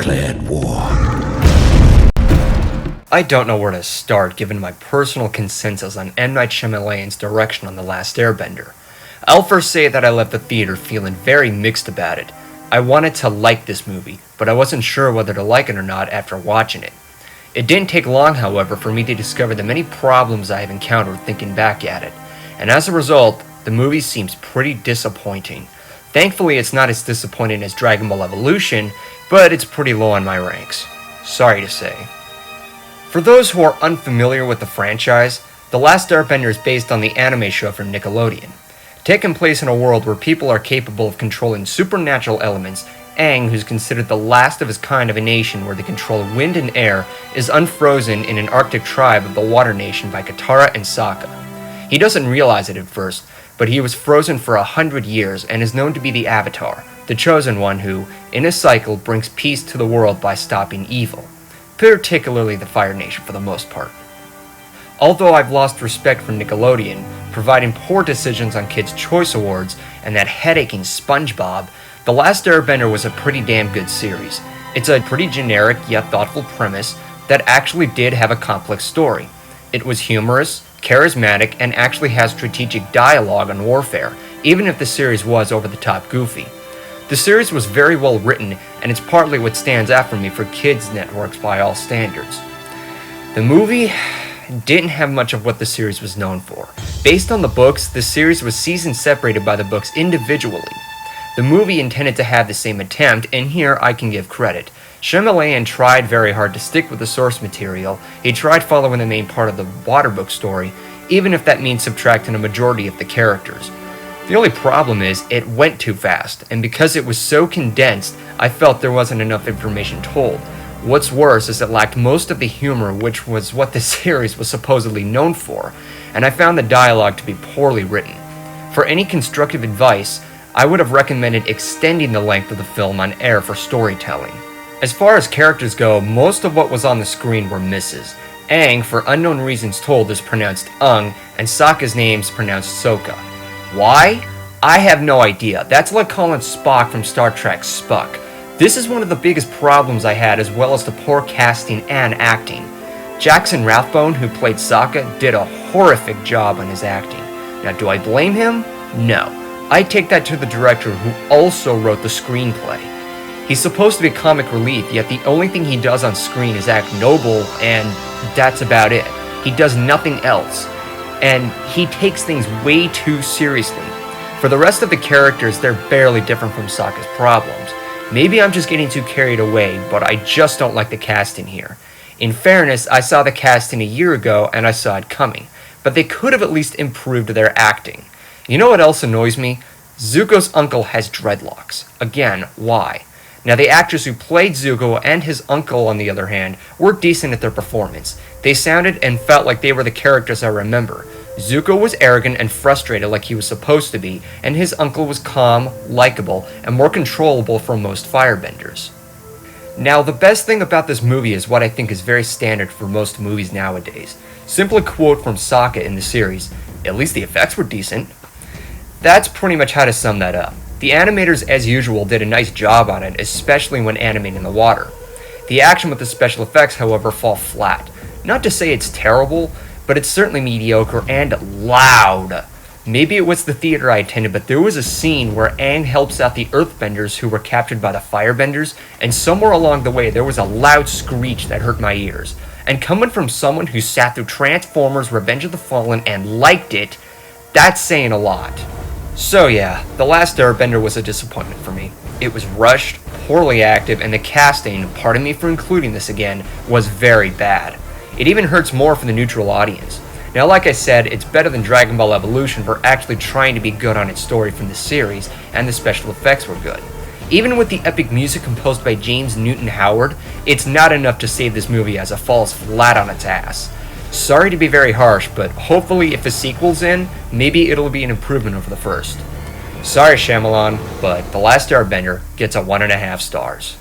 declared war. I don't know where to start given my personal consensus on M. Night Shyamalan's direction on The Last Airbender. I'll first say that I left the theater feeling very mixed about it. I wanted to like this movie, but I wasn't sure whether to like it or not after watching it. It didn't take long, however, for me to discover the many problems I have encountered thinking back at it, and as a result, the movie seems pretty disappointing. Thankfully, it's not as disappointing as Dragon Ball Evolution, but it's pretty low on my ranks. Sorry to say. For those who are unfamiliar with the franchise, The Last Airbender is based on the anime show from Nickelodeon. Taking place in a world where people are capable of controlling supernatural elements, Aang, who's considered the last of his kind of a nation where they control wind and air, is unfrozen in an Arctic tribe of the Water Nation by Katara and Sokka. He doesn't realize it at first, but he was frozen for 100 years and is known to be the Avatar, the chosen one who, in a cycle, brings peace to the world by stopping evil, particularly the Fire Nation for the most part. Although I've lost respect for Nickelodeon, providing poor decisions on Kids' Choice Awards, and that headaching SpongeBob, The Last Airbender was a pretty damn good series. It's a pretty generic yet thoughtful premise that actually did have a complex story. It was humorous, charismatic, and actually has strategic dialogue on warfare, even if the series was over-the-top goofy. The series was very well written, and it's partly what stands out for me for kids' networks by all standards. The movie didn't have much of what the series was known for. Based on the books, the series was season separated by the books individually. The movie intended to have the same attempt, and here I can give credit. Shyamalan tried very hard to stick with the source material. He tried following the main part of the water book story, even if that means subtracting a majority of the characters. The only problem is, it went too fast, and because it was so condensed, I felt there wasn't enough information told. What's worse is it lacked most of the humor, which was what the series was supposedly known for, and I found the dialogue to be poorly written. For any constructive advice, I would have recommended extending the length of the film on air for storytelling. As far as characters go, most of what was on the screen were misses. Aang, for unknown reasons told, is pronounced Ung, and Sokka's name's pronounced Sokka. Why? I have no idea. That's like calling Spock from Star Trek Spuck. This is one of the biggest problems I had, as well as the poor casting and acting. Jackson Rathbone, who played Sokka, did a horrific job on his acting. Now, do I blame him? No. I take that to the director, who also wrote the screenplay. He's supposed to be comic relief, yet the only thing he does on screen is act noble, and that's about it. He does nothing else. And he takes things way too seriously. For the rest of the characters, they're barely different from Sokka's problems. Maybe I'm just getting too carried away, but I just don't like the casting here. In fairness, I saw the casting a year ago and I saw it coming, but they could have at least improved their acting. You know what else annoys me? Zuko's uncle has dreadlocks. Again, why? Now, the actors who played Zuko and his uncle, on the other hand, were decent at their performance. They sounded and felt like they were the characters I remember. Zuko was arrogant and frustrated like he was supposed to be, and his uncle was calm, likable, and more controllable for most firebenders. Now, the best thing about this movie is what I think is very standard for most movies nowadays. Simply quote from Sokka in the series, "At least the effects were decent." That's pretty much how to sum that up. The animators, as usual, did a nice job on it, especially when animating the water. The action with the special effects, however, fall flat. Not to say it's terrible, but it's certainly mediocre and loud. Maybe it was the theater I attended, but there was a scene where Aang helps out the Earthbenders who were captured by the Firebenders, and somewhere along the way there was a loud screech that hurt my ears. And coming from someone who sat through Transformers Revenge of the Fallen and liked it, that's saying a lot. So yeah, The Last Airbender was a disappointment for me. It was rushed, poorly acted, and the casting, pardon me for including this again, was very bad. It even hurts more for the neutral audience. Now, like I said, it's better than Dragon Ball Evolution for actually trying to be good on its story from the series, and the special effects were good. Even with the epic music composed by James Newton Howard, it's not enough to save this movie as it falls flat on its ass. Sorry to be very harsh, but hopefully if a sequel's in, maybe it'll be an improvement over the first. Sorry Shyamalan, but The Last Airbender gets a 1.5 stars.